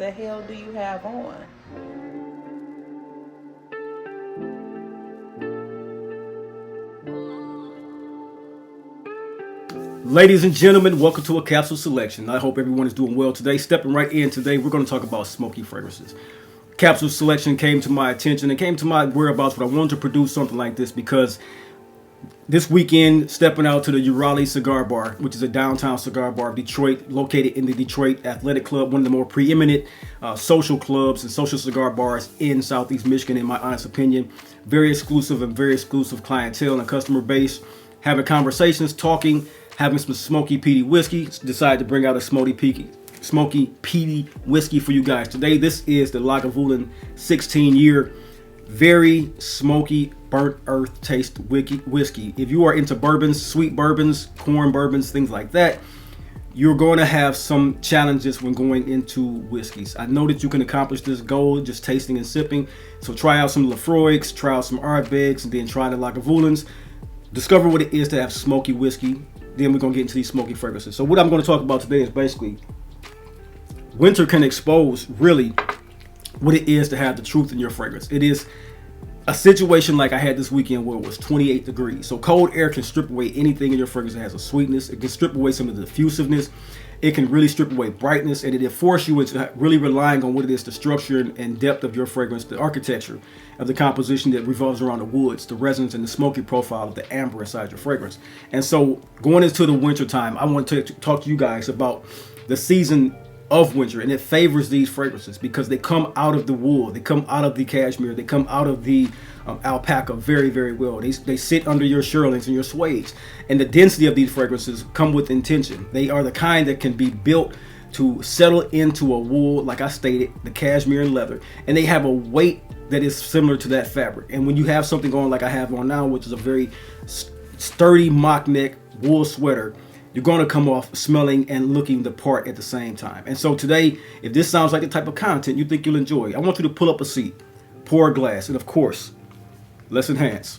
the hell do you have on? Ladies and gentlemen, welcome to a capsule selection. I hope everyone is doing well today. Stepping right in today, we're going to talk about smoky fragrances. Capsule selection came to my attention and came to my whereabouts, but I wanted to produce something like this because this weekend, stepping out to the Ierofante Cigar Bar, which is a downtown cigar bar of Detroit, located in the Detroit Athletic Club, one of the more preeminent social clubs and social cigar bars in Southeast Michigan, in my honest opinion. Very exclusive clientele and customer base. Having conversations, talking, having some smoky peaty whiskey. Decided to bring out a smoky peaty whiskey for you guys today. This is the Lagavulin 16-year, very smoky, burnt earth taste whiskey. If you are into bourbons, sweet bourbons, corn bourbons, things like that, you're going to have some challenges when going into whiskeys. I know that you can accomplish this goal just tasting and sipping. So try out some Lafroigs, try out some Ardbegs, and then try the Lagavulins. Discover what it is to have smoky whiskey. Then we're going to get into these smoky fragrances. So what I'm going to talk about today is basically winter can expose really what it is to have the truth in your fragrance. It is a situation like I had this weekend where it was 28 degrees. So cold air can strip away anything in your fragrance that has a sweetness. It can strip away some of the diffusiveness. It can really strip away brightness, and it force you into really relying on what it is, the structure and depth of your fragrance, the architecture of the composition that revolves around the woods, the resins, and the smoky profile of the amber inside your fragrance. And so going into the winter time, I want to talk to you guys about the season of winter, and it favors these fragrances because they come out of the wool, they come out of the cashmere, they come out of the alpaca very well. They sit under your shearlings and your suedes, and the density of these fragrances come with intention. They are the kind that can be built to settle into a wool, like I stated, the cashmere and leather, and they have a weight that is similar to that fabric. And when you have something on like I have on now, which is a very sturdy mock neck wool sweater, you're going to come off smelling and looking the part at the same time. And so today, if this sounds like the type of content you think you'll enjoy, I want you to pull up a seat, pour a glass, and of course, let's enhance.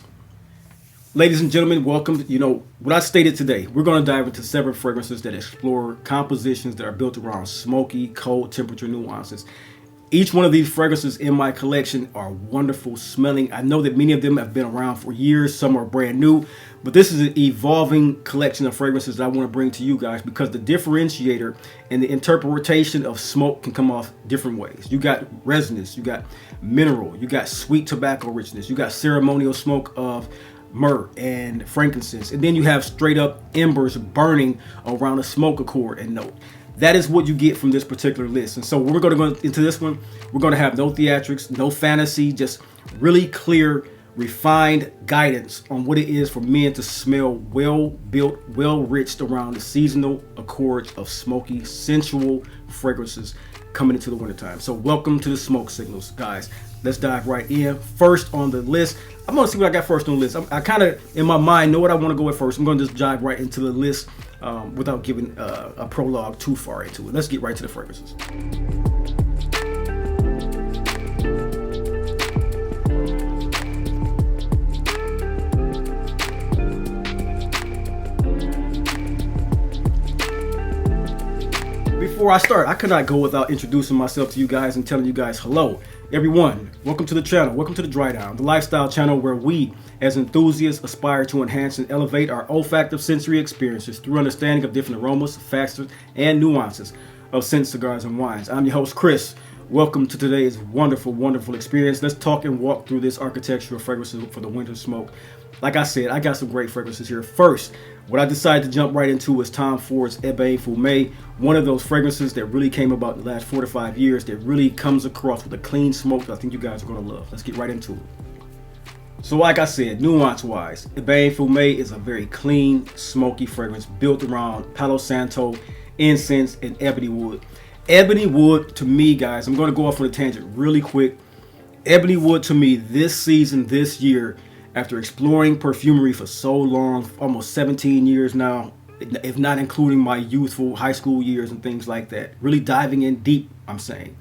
Ladies and gentlemen, welcome. You know, what I stated today, we're going to dive into several fragrances that explore compositions that are built around smoky, cold temperature nuances. Each one of these fragrances in my collection are wonderful smelling. I know that many of them have been around for years. Some are brand new. But this is an evolving collection of fragrances that I want to bring to you guys because the differentiator and the interpretation of smoke can come off different ways. You got resinous, you got mineral, you got sweet tobacco richness, you got ceremonial smoke of myrrh and frankincense, and then you have straight up embers burning around a smoke accord and note. That is what you get from this particular list. And so we're going to go into this one. We're going to have no theatrics, no fantasy, just really clear, refined guidance on what it is for men to smell well built, well riched around the seasonal accords of smoky, sensual fragrances coming into the wintertime. So welcome to the smoke signals, guys. Let's dive right in. First on the list, I'm going to see what I got first on the list. I kind of, in my mind, know what I want to go with first. I'm going to just dive right into the list without giving a prologue too far into it. Let's get right to the fragrances. Before I start, I could not go without introducing myself to you guys and telling you guys hello. Everyone, welcome to the channel. Welcome to the Dry Down, the lifestyle channel where we, as enthusiasts, aspire to enhance and elevate our olfactive sensory experiences through understanding of different aromas, factors, and nuances of scent, cigars, and wines. I'm your host, Chris. Welcome to today's wonderful experience. Let's talk and walk through this architectural fragrances for the winter smoke. Like I said, I got some great fragrances here. First, what I decided to jump right into is Tom Ford's Ébène Fumé, one of those fragrances that really came about in the last 4 to 5 years that really comes across with a clean smoke that I think you guys are going to love. Let's get right into it. So like I said, nuance-wise, Ébène Fumé is a very clean, smoky fragrance built around palo santo, incense, and ebony wood. Ebony wood, to me, guys, I'm going to go off on a tangent really quick. Ebony wood, to me, this season, this year, after exploring perfumery for so long, almost 17 years now, if not including my youthful high school years and things like that, really diving in deep, I'm saying.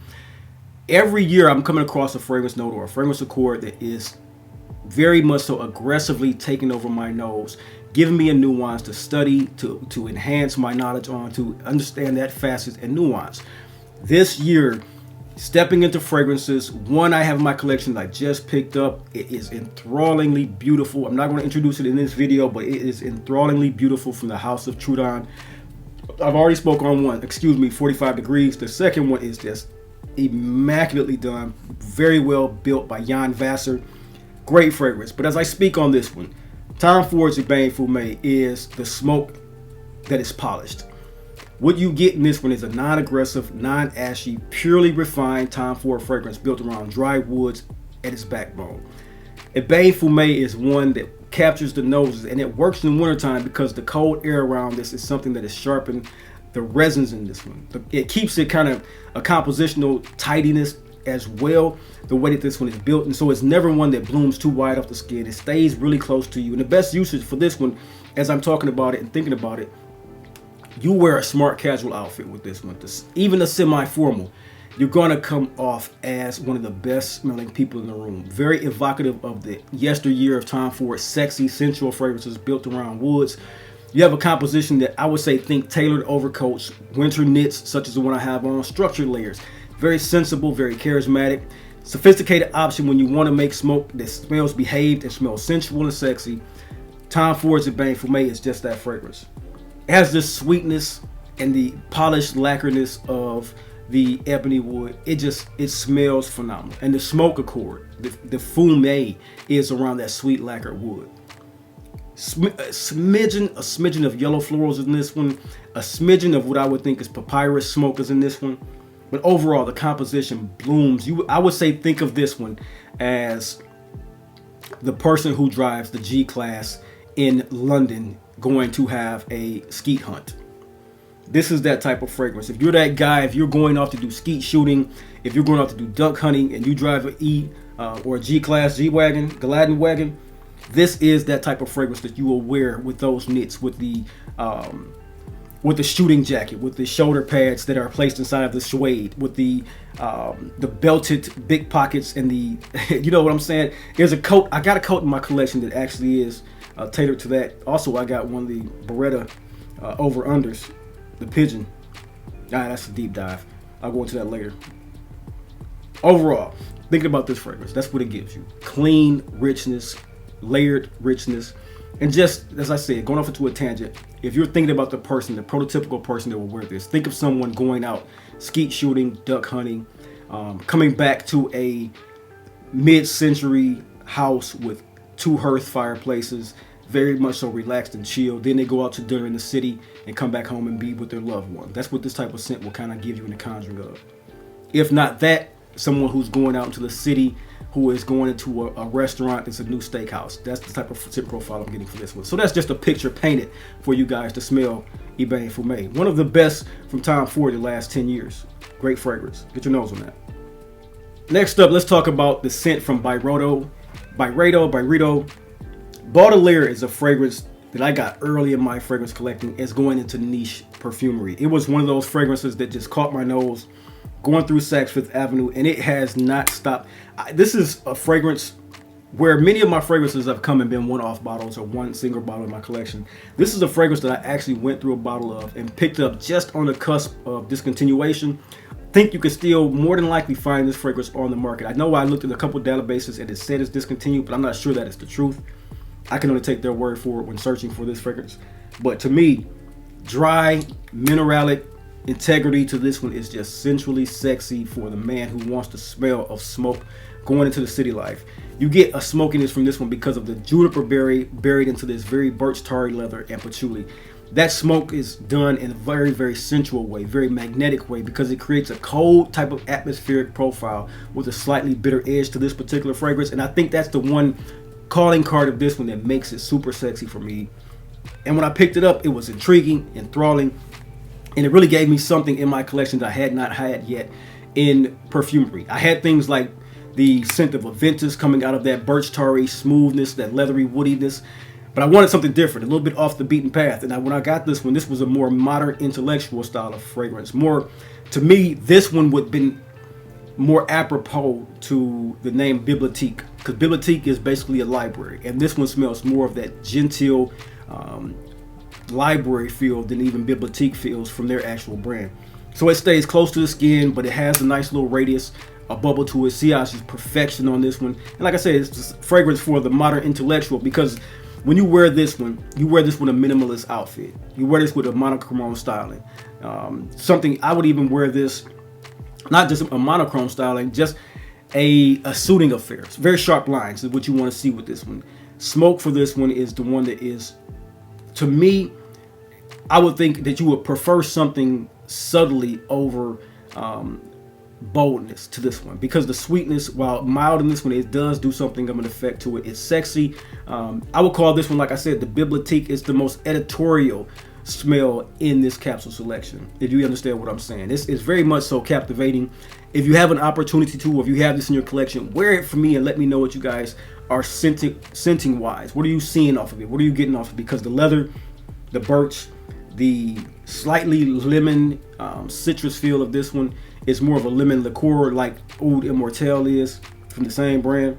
Every year I'm coming across a fragrance note or a fragrance accord that is very much so aggressively taking over my nose, giving me a nuance to study, to enhance my knowledge on, to understand that facet and nuance. This year, Stepping into fragrances, one I have in my collection that I just picked up. It is enthrallingly beautiful. I'm not going to introduce it in this video, but it is enthrallingly beautiful from the House of Trudon. I've already spoke on one, 45 degrees. The second one is just immaculately done, very well built by Jan Vassar. Great fragrance. But as I speak on this one, Tom Ford's Ébène Fumé is the smoke that is polished. What you get in this one is a non-aggressive, non-ashy, purely refined Tom Ford fragrance built around dry woods at its backbone. Ébène Fumé is one that captures the noses, and it works in wintertime because the cold air around this is something that is sharpened the resins in this one. It keeps it kind of a compositional tidiness as well, the way that this one is built, and so it's never one that blooms too wide off the skin. It stays really close to you. And the best usage for this one, as I'm talking about it and thinking about it, you wear a smart casual outfit with this one, even a semi-formal. You're gonna come off as one of the best smelling people in the room. Very evocative of the yesteryear of Tom Ford's sexy, sensual fragrances built around woods. You have a composition that I would say think tailored overcoats, winter knits such as the one I have on, structured layers. Very sensible, very charismatic. Sophisticated option when you want to make smoke that smells behaved and smells sensual and sexy. Tom Ford's Ébène Fumé is just that fragrance. It has this sweetness and the polished lacquerness of the ebony wood. It smells phenomenal. And the smoke accord, the fumé, is around that sweet lacquered wood. A smidgen of yellow florals in this one. A smidgen of what I would think is papyrus smoke is in this one. But overall, the composition blooms. I would say think of this one as the person who drives the G-Class in London going to have a skeet hunt. This is that type of fragrance. If you're that guy, if you're going off to do skeet shooting, if you're going off to do duck hunting and you drive an E or a G-Class G-Wagon, Gladden wagon, this is that type of fragrance that you will wear with those knits, with the shooting jacket, with the shoulder pads that are placed inside of the suede, with the belted big pockets and the, you know what I'm saying? There's a coat, I got a coat in my collection that actually is tailored to that. Also, I got one of the Byredo over-unders, the pigeon. That's a deep dive. I'll go into that later. Overall, thinking about this fragrance, that's what it gives you. Clean richness, layered richness. And just, as I said, going off into a tangent, if you're thinking about the person, the prototypical person that will wear this, think of someone going out skeet shooting, duck hunting, coming back to a mid-century house with 2 hearth fireplaces, very much so relaxed and chill. Then they go out to dinner in the city and come back home and be with their loved one. That's what this type of scent will kind of give you in the conjuring of. If not that, someone who's going out into the city, who is going into a restaurant that's a new steakhouse. That's the type of scent profile I'm getting for this one. So that's just a picture painted for you guys to smell Ébène Fumé. One of the best from Tom Ford the last 10 years. Great fragrance. Get your nose on that. Next up, let's talk about the scent from Byredo Baudelaire is a fragrance that I got early in my fragrance collecting as going into niche perfumery. It was one of those fragrances that just caught my nose going through Saks Fifth Avenue, and it has not stopped. This is a fragrance where many of my fragrances have come and been one-off bottles or one single bottle in my collection. This is a fragrance that I actually went through a bottle of and picked up just on the cusp of discontinuation. I think you could still more than likely find this fragrance on the market. I know I looked at a couple of databases and it said it's discontinued, but I'm not sure that it's the truth. I can only take their word for it when searching for this fragrance. But to me, dry, mineralic integrity to this one is just sensually sexy for the man who wants the smell of smoke going into the city life. You get a smokiness from this one because of the juniper berry buried into this very birch tarry leather and patchouli. That smoke is done in a very, very sensual way, very magnetic way, because it creates a cold type of atmospheric profile with a slightly bitter edge to this particular fragrance. And I think that's the one calling card of this one that makes it super sexy for me. And when I picked it up, it was intriguing, enthralling, and it really gave me something in my collection that I had not had yet in perfumery. I had things like the scent of Aventus coming out of that birch tarry smoothness, that leathery woodiness, but I wanted something different, a little bit off the beaten path. And when I got this one, this was a more modern, intellectual style of fragrance. More, to me, this one would have been more apropos to the name bibliothèque, because bibliothèque is basically a library, and this one smells more of that genteel library feel than even bibliothèque feels from their actual brand. So it stays close to the skin, but it has a nice little radius, a bubble to it. See how it's just perfection on this one. And like I said, it's just fragrance for the modern intellectual, because when you wear this one, you wear this with a minimalist outfit. You wear this with a monochrome styling. Something I would even wear this, not just a monochrome styling, just a suiting affair. It's very sharp lines is what you want to see with this one. Smoke for this one is the one that is, to me, I would think that you would prefer something subtly over boldness to this one, because the sweetness, while mild in this one, it does do something of an effect to it. It's sexy. I would call this one, like I said, the bibliothèque. Is the most editorial smell in this capsule selection, if you understand what I'm saying. It's very much so captivating. If you have an opportunity to, or if you have this in your collection, wear it for me and let me know what you guys are scenting wise. What are you seeing off of it? What are you getting off of it? Because the leather, the birch, the slightly lemon citrus feel of this one is more of a lemon liqueur like Oud Immortel is from the same brand.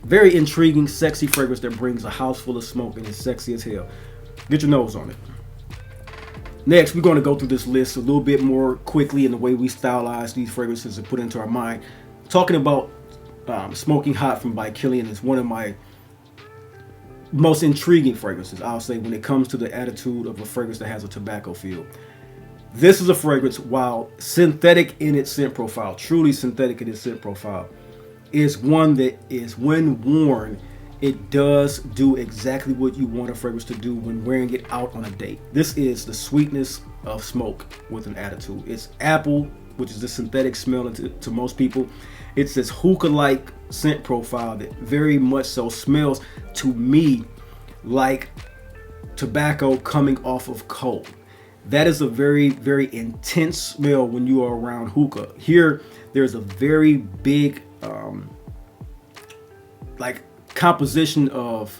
Very intriguing, sexy fragrance that brings a house full of smoke and is sexy as hell. Get your nose on it. Next, we're going to go through this list a little bit more quickly in the way we stylize these fragrances and put into our mind. Talking about Smoking Hot from by Kilian is one of my most intriguing fragrances, I'll say, when it comes to the attitude of a fragrance that has a tobacco feel. This is a fragrance, while synthetic in its scent profile, truly synthetic in its scent profile, is one that is, when worn, it does do exactly what you want a fragrance to do when wearing it out on a date. This is the sweetness of smoke with an attitude. It's apple, which is the synthetic smell to most people. It's this hookah-like scent profile that very much so smells to me like tobacco coming off of coal. That is a very, very intense smell when you are around hookah. Here, there's a very big like composition of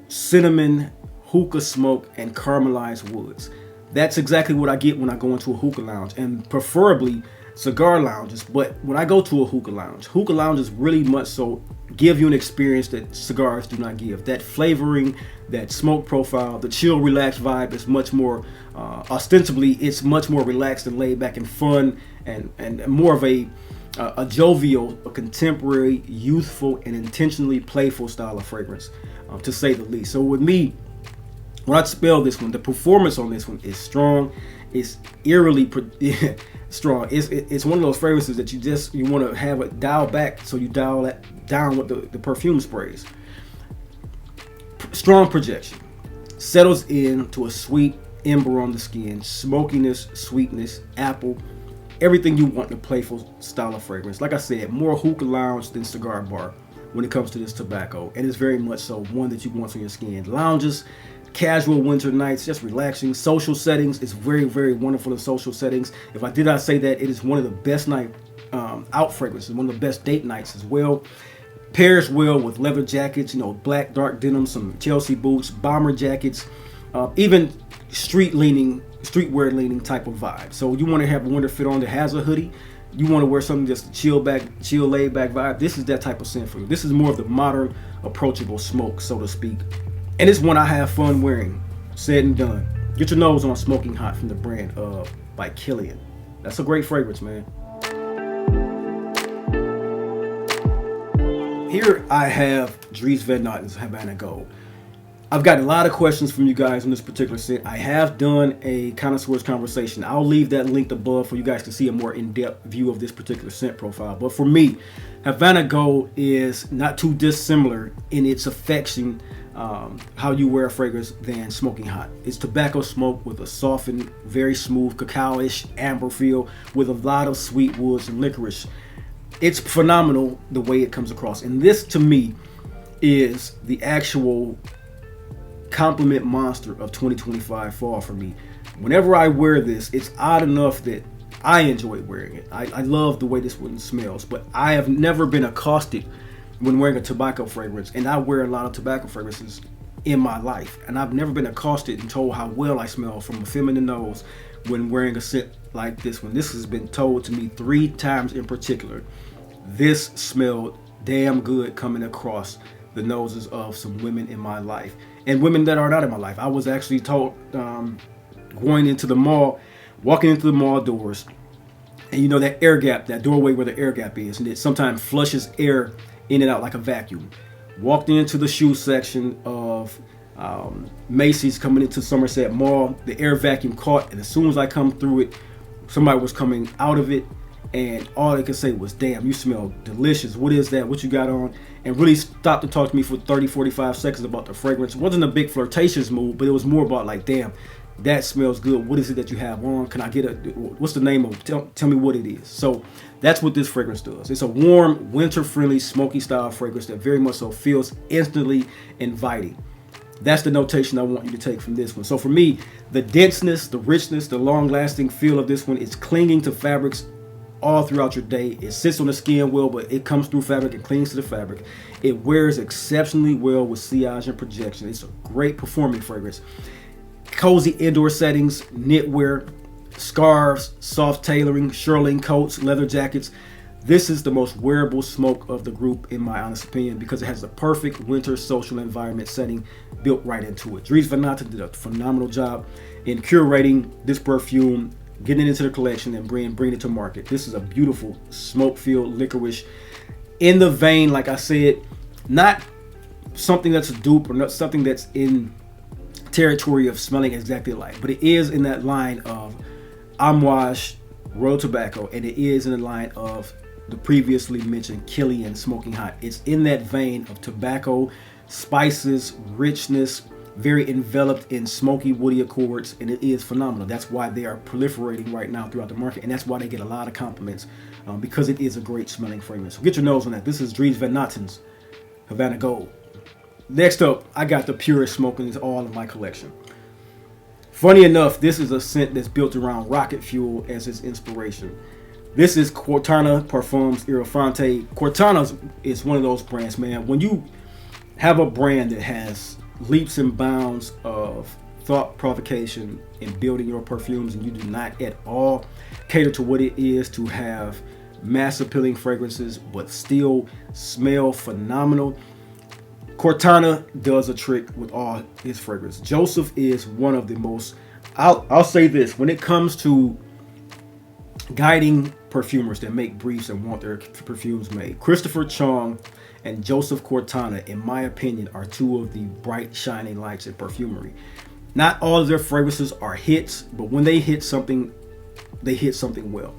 cinnamon, hookah smoke, and caramelized woods. That's exactly what I get when I go into a hookah lounge, and preferably cigar lounges. But when I go to a hookah lounges really much so give you an experience that cigars do not give. That flavoring, that smoke profile, the chill, relaxed vibe is much more, ostensibly, it's much more relaxed and laid back and fun, and more of a jovial, a contemporary, youthful, and intentionally playful style of fragrance, to say the least. So with me, when I smell this one, the performance on this one is strong. It's eerily strong. It's one of those fragrances that you want to have it dial back, so you dial that down with the perfume sprays. Strong projection. Settles into a sweet ember on the skin. Smokiness, sweetness, apple. Everything you want in a playful style of fragrance. Like I said, more hookah lounge than cigar bar when it comes to this tobacco. And it's very much so one that you want on your skin. Lounges, casual winter nights, just relaxing. Social settings, it's very, very wonderful in social settings. If I did not say that, it is one of the best night out fragrances, one of the best date nights as well. Pairs well with leather jackets, black dark denim, some Chelsea boots, bomber jackets, even streetwear leaning type of vibe. So you want to have a winter fit on that has a hoodie. You want to wear something just chill, laid back vibe. This is that type of scent for you. This is more of the modern, approachable smoke, so to speak. And it's one I have fun wearing. Said and done. Get your nose on Smoking Hot from the brand by Kilian. That's a great fragrance, man. Here I have Dries Van Noten's Havana Gold. I've gotten a lot of questions from you guys on this particular scent. I have done a connoisseur's conversation. I'll leave that linked above for you guys to see a more in-depth view of this particular scent profile. But for me, Havana Gold is not too dissimilar in its affection, how you wear a fragrance, than Smoking Hot. It's tobacco smoke with a softened, very smooth, cacao-ish amber feel with a lot of sweet woods and licorice. It's phenomenal the way it comes across. And this, to me, is the actual compliment monster of 2025 fall for me. Whenever I wear this, it's odd enough that I enjoy wearing it. I love the way this one smells, but I have never been accosted when wearing a tobacco fragrance, and I wear a lot of tobacco fragrances in my life, and I've never been accosted and told how well I smell from a feminine nose when wearing a scent like this one. This has been told to me 3 times in particular. This smelled damn good coming across the noses of some women in my life, and women that are not in my life. I was actually told going into the mall walking into the mall doors, and you know that air gap, that doorway where the air gap is, and it sometimes flushes air in and out like a vacuum. Walked into the shoe section of Macy's coming into Somerset Mall. The air vacuum caught, and as soon as I come through it, somebody was coming out of it, and all they could say was, damn, you smell delicious. What is that? What you got on? And really stopped to talk to me for 30, 45 seconds about the fragrance. It wasn't a big flirtatious mood, but it was more about like, damn, that smells good. What is it that you have on? Can I get what's the name of it? Tell me what it is. So that's what this fragrance does. It's a warm, winter-friendly, smoky style fragrance that very much so feels instantly inviting. That's the notation I want you to take from this one. So for me, the denseness, the richness, the long-lasting feel of this one is clinging to fabrics all throughout your day. It sits on the skin well, but it comes through fabric and clings to the fabric. It wears exceptionally well with sillage and projection. It's a great performing fragrance. Cozy indoor settings, knitwear, scarves, soft tailoring, shearling coats, leather jackets. This is the most wearable smoke of the group, in my honest opinion, because it has the perfect winter social environment setting built right into it. Dries Van Noten did a phenomenal job in curating this perfume, getting it into the collection, and bringing it to market. This is a beautiful smoke-filled licorice, in the vein, like I said, not something that's a dupe or not something that's in territory of smelling exactly alike, but it is in that line of Amouage Royal Tobacco, and it is in the line of the previously mentioned Kilian Smoking Hot. It's in that vein of tobacco, spices, richness, very enveloped in smoky woody accords, and it is phenomenal. That's why they are proliferating right now throughout the market, and that's why they get a lot of compliments, because it is a great smelling fragrance. So get your nose on that. This is Dries Van Noten's Havana Gold. Next up, I got the purest smoke in all of my collection. Funny enough, this is a scent that's built around rocket fuel as its inspiration. This is Quartana Parfums Ierofante. Quartana is one of those brands, man. When you have a brand that has leaps and bounds of thought provocation in building your perfumes, and you do not at all cater to what it is to have mass appealing fragrances but still smell phenomenal, Quartana does a trick with all his fragrance. Joseph is one of the most, I'll say this, when it comes to guiding perfumers that make briefs and want their perfumes made, Christopher Chong and Joseph Quartana, in my opinion, are two of the bright shining lights in perfumery. Not all of their fragrances are hits, but when they hit something, they hit something well.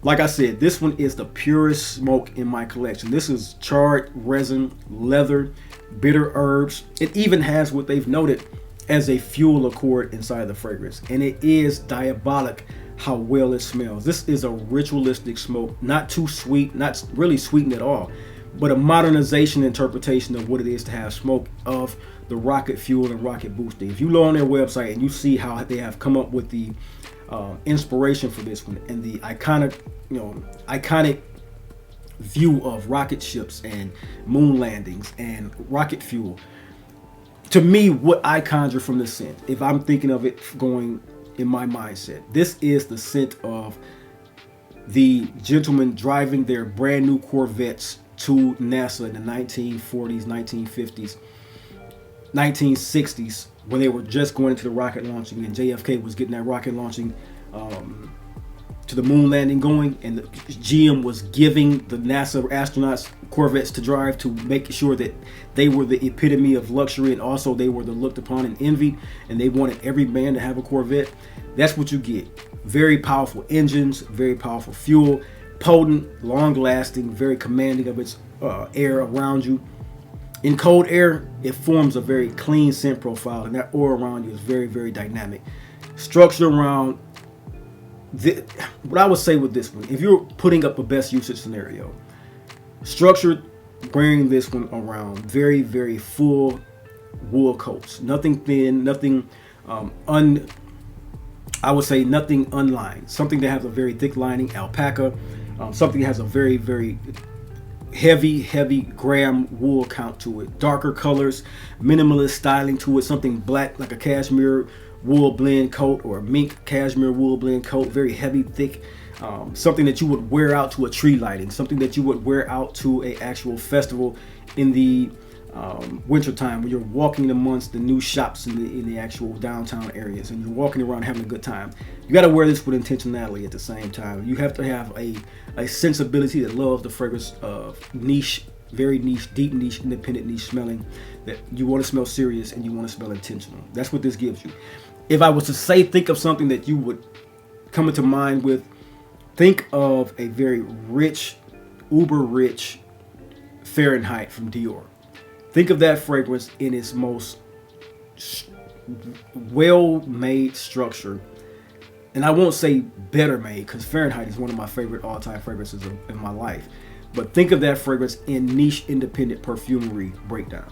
Like I said, this one is the purest smoke in my collection. This is charred resin, leather, bitter herbs. It even has what they've noted as a fuel accord inside the fragrance. And it is diabolic how well it smells. This is a ritualistic smoke, not too sweet, not really sweetened at all, but a modernization interpretation of what it is to have smoke of the rocket fuel and rocket boosting. If you go on their website and you see how they have come up with the inspiration for this one and the iconic view of rocket ships and moon landings and rocket fuel. To me, what I conjure from the scent, if I'm thinking of it going in my mindset, this is the scent of the gentlemen driving their brand new Corvettes to NASA in the 1940s, 1950s, 1960s, when they were just going into the rocket launching, and JFK was getting that rocket launching to the moon landing going, and the GM was giving the NASA astronauts Corvettes to drive to make sure that they were the epitome of luxury, and also they were the looked upon and envied, and they wanted every man to have a Corvette. That's what you get. Very powerful engines, very powerful fuel, potent, long-lasting, very commanding of its air around you. In cold air, it forms a very clean scent profile, and that aura around you is very, very dynamic. Structure around what I would say with this one, if you're putting up a best usage scenario, structured wearing this one around very, very full wool coats, nothing thin, nothing I would say nothing unlined, something that has a very thick lining, alpaca, something that has a very, very heavy gram wool count to it, darker colors, minimalist styling to it, something black like a cashmere wool blend coat or a mink cashmere wool blend coat, very heavy, thick, something that you would wear out to a tree lighting, something that you would wear out to a actual festival in the winter time when you're walking amongst the new shops in the actual downtown areas and you're walking around having a good time. You got to wear this with intentionality at the same time. You have to have a sensibility that loves the fragrance of niche, very niche, deep niche, independent niche smelling, that you want to smell serious and you want to smell intentional. That's what this gives you. If I was to say, think of something that you would come into mind with, think of a very rich, uber rich Fahrenheit from Dior. Think of that fragrance in its most well-made structure. And I won't say better made, because Fahrenheit is one of my favorite all-time fragrances in my life. But think of that fragrance in niche independent perfumery breakdown.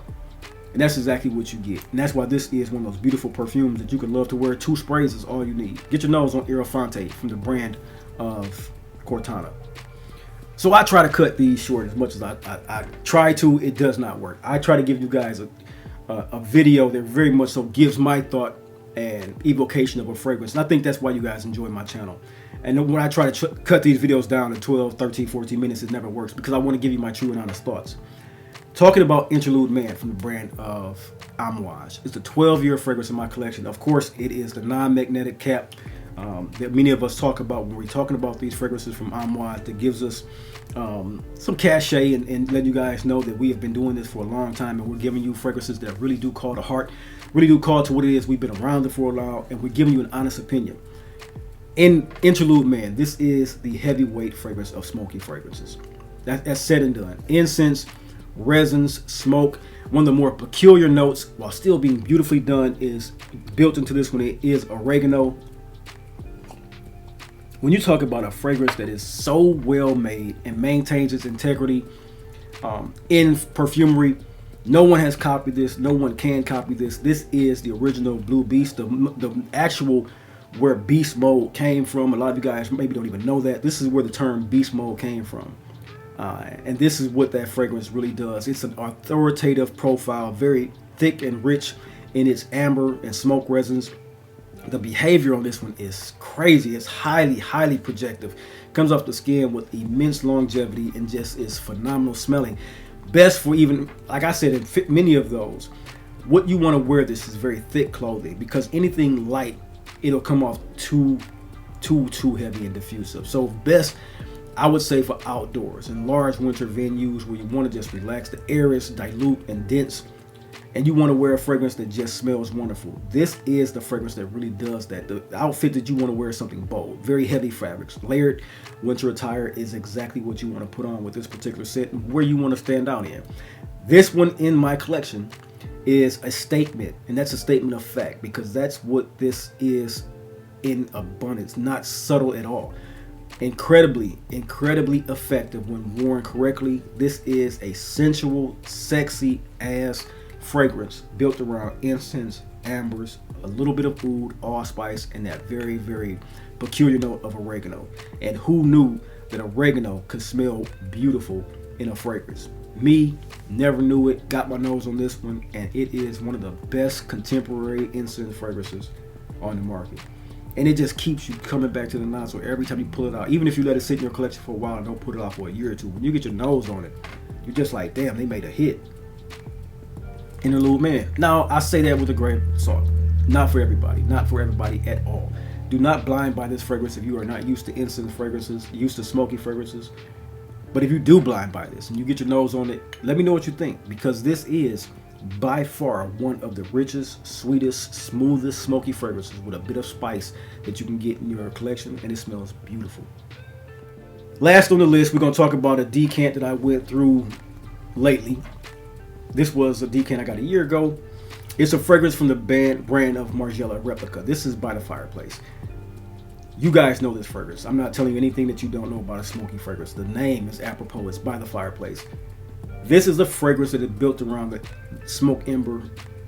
And that's exactly what you get. And that's why this is one of those beautiful perfumes that you can love to wear. 2 sprays is all you need. Get your nose on Ierofante from the brand of Quartana. So I try to cut these short as much as I try to. It does not work. I try to give you guys a video that very much so gives my thought and evocation of a fragrance. And I think that's why you guys enjoy my channel. And when I try to cut these videos down to 12, 13, 14 minutes, it never works because I want to give you my true and honest thoughts. Talking about Interlude Man from the brand of Amouage. It's the 12-year fragrance in my collection. Of course, it is the non-magnetic cap that many of us talk about when we're talking about these fragrances from Amouage, that gives us some cachet and let you guys know that we have been doing this for a long time, and we're giving you fragrances that really do call to heart, really do call to what it is. We've been around it for a while, and we're giving you an honest opinion. In Interlude Man, this is the heavyweight fragrance of smoky fragrances. That's said and done. Incense, resins, smoke. One of the more peculiar notes, while still being beautifully done, is built into this one. It is oregano. When you talk about a fragrance that is so well made and maintains its integrity in perfumery, no one has copied this. No one can copy this. This is the original Blue Beast, the actual where beast mode came from. A lot of you guys maybe don't even know that. This is where the term beast mode came from. And this is what that fragrance really does. It's an authoritative profile, very thick and rich in its amber and smoke resins. The behavior on this one is crazy. It's highly, highly projective. Comes off the skin with immense longevity and just is phenomenal smelling. Best for even, like I said, in many of those, what you want to wear this is very thick clothing, because anything light, it'll come off too heavy and diffusive. So best, I would say, for outdoors and large winter venues where you want to just relax. The air is dilute and dense, and you want to wear a fragrance that just smells wonderful. This is the fragrance that really does that. The outfit that you want to wear is something bold, very heavy fabrics. Layered winter attire is exactly what you want to put on with this particular set and where you want to stand out in. This one in my collection is a statement, and that's a statement of fact, because that's what this is in abundance, not subtle at all. Incredibly effective when worn correctly. This is a sensual, sexy ass fragrance built around incense, ambers, a little bit of oud, allspice, and that very, very peculiar note of oregano. And who knew that oregano could smell beautiful in a fragrance? Me, never knew it. Got my nose on this one, and it is one of the best contemporary incense fragrances on the market. And it just keeps you coming back to the nostril every time you pull it out. Even if you let it sit in your collection for a while and don't put it out for a year or two, when you get your nose on it, you're just like, damn, they made a hit. Interlude Man. Now, I say that with a grain of salt. Not for everybody. Not for everybody at all. Do not blind buy this fragrance if you are not used to incense fragrances, used to smoky fragrances. But if you do blind buy this and you get your nose on it, let me know what you think, because this is by far one of the richest, sweetest, smoothest smoky fragrances with a bit of spice that you can get in your collection, and it smells beautiful. Last on the list, we're going to talk about a decant that I went through lately. This was a decant I got a year ago. It's a fragrance from the brand of Margiela Replica. This is by the Fireplace. You guys know this fragrance. I'm not telling you anything that you don't know about a smoky fragrance. The name is apropos. It's by the Fireplace. This is a fragrance that is built around the smoke ember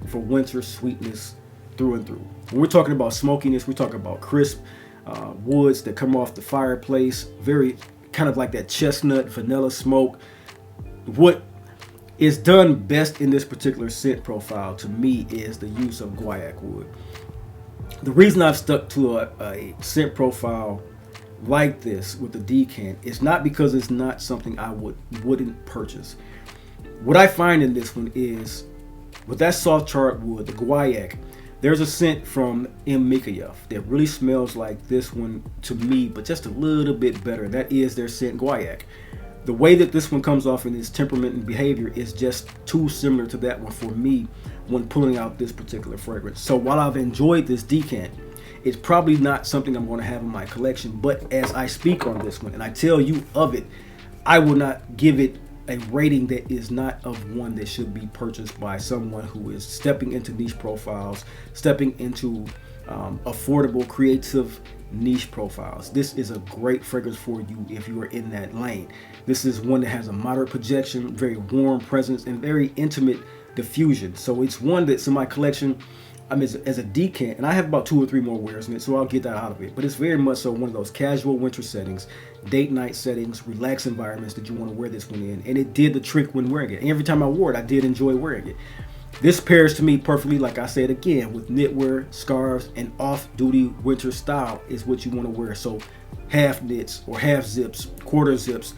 for winter sweetness through and through. When we're talking about smokiness, we're talking about crisp woods that come off the fireplace. Very kind of like that chestnut vanilla smoke. What is done best in this particular scent profile to me is the use of guaiac wood. The reason I've stuck to a scent profile like this with the decant is not because it's not something I wouldn't purchase. What I find in this one is, with that soft charred wood, the guaiac, there's a scent from ember-soft that really smells like this one to me, but just a little bit better. That is their scent, guaiac. The way that this one comes off in its temperament and behavior is just too similar to that one for me when pulling out this particular fragrance. So while I've enjoyed this decant, it's probably not something I'm going to have in my collection, but as I speak on this one and I tell you of it, I will not give it a rating that is not of one that should be purchased by someone who is stepping into niche profiles, stepping into affordable, creative niche profiles. This is a great fragrance for you if you are in that lane. This is one that has a moderate projection, very warm presence, and very intimate diffusion. So it's one that's in my collection as a decant, and I have about 2 or 3 more wears in it, so I'll get that out of it. But it's very much so one of those casual winter settings, date night settings, relaxed environments that you want to wear this one in. And it did the trick when wearing it. And every time I wore it, I did enjoy wearing it. This pairs to me perfectly, like I said again, with knitwear, scarves, and off-duty winter style is what you want to wear. So half knits or half zips, quarter zips,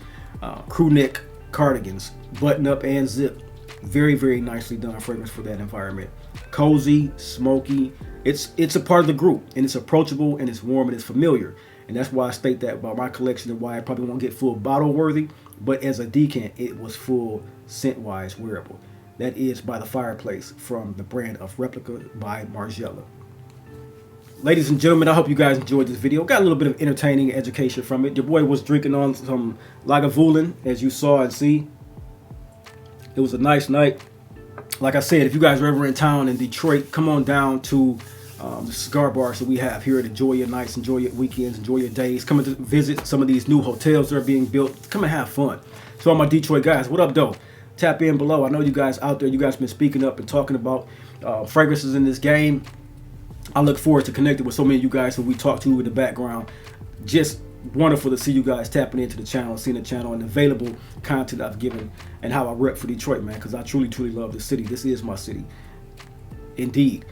crew neck cardigans, button up and zip. Very, very nicely done fragrance for that environment. Cozy, smoky. It's a part of the group, and it's approachable, and it's warm, and it's familiar. And that's why I state that about my collection and why I probably won't get full bottle worthy, but as a decant, it was full scent wise wearable. That is by the Fireplace from the brand of Replica by Margiela. Ladies and gentlemen, I hope you guys enjoyed this video. Got a little bit of entertaining education from it. Your boy was drinking on some Lagavulin, as you saw and see. It was a nice night. Like I said, if you guys are ever in town in Detroit, come on down to the cigar bars that we have here to enjoy your nights, enjoy your weekends, enjoy your days. Come and visit some of these new hotels that are being built. Come and have fun. So all my Detroit guys, what up, though? Tap in below. I know you guys out there, you guys been speaking up and talking about fragrances in this game. I look forward to connecting with so many of you guys who we talked to in the background. Just wonderful to see you guys tapping into the channel, seeing the channel and available content I've given and how I rep for Detroit, man, because I truly, truly love this city. This is my city. Indeed.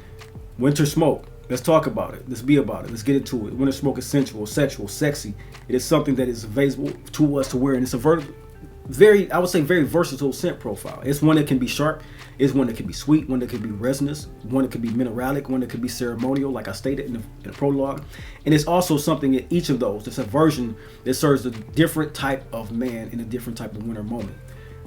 Winter smoke. Let's talk about it. Let's be about it. Let's get into it. Winter smoke is sensual, sexual, sexy. It is something that is available to us to wear, and it's a very versatile scent profile. It's one that can be sharp, it's one that can be sweet, one that can be resinous, one that can be mineralic, one that can be ceremonial, like I stated in the prologue. And it's also something in each of those. It's a version that serves a different type of man in a different type of winter moment.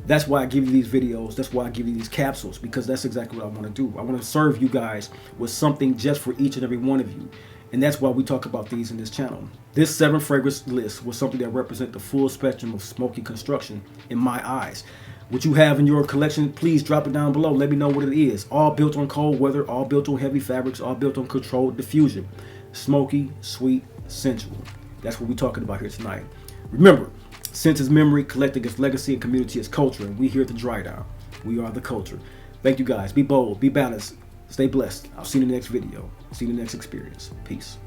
That's why I give you these videos. That's why I give you these capsules, because that's exactly what I want to do. I want to serve you guys with something just for each and every one of you. And that's why we talk about these in this channel. This 7 fragrance list was something that represents the full spectrum of smoky construction in my eyes. What you have in your collection, please drop it down below. Let me know what it is. All built on cold weather, all built on heavy fabrics, all built on controlled diffusion. Smoky, sweet, sensual. That's what we're talking about here tonight. Remember, scent is memory, collecting is legacy, and community is culture. And we here at the Dry Down. We are the culture. Thank you guys. Be bold, be balanced, stay blessed. I'll see you in the next video. See you in the next experience. Peace.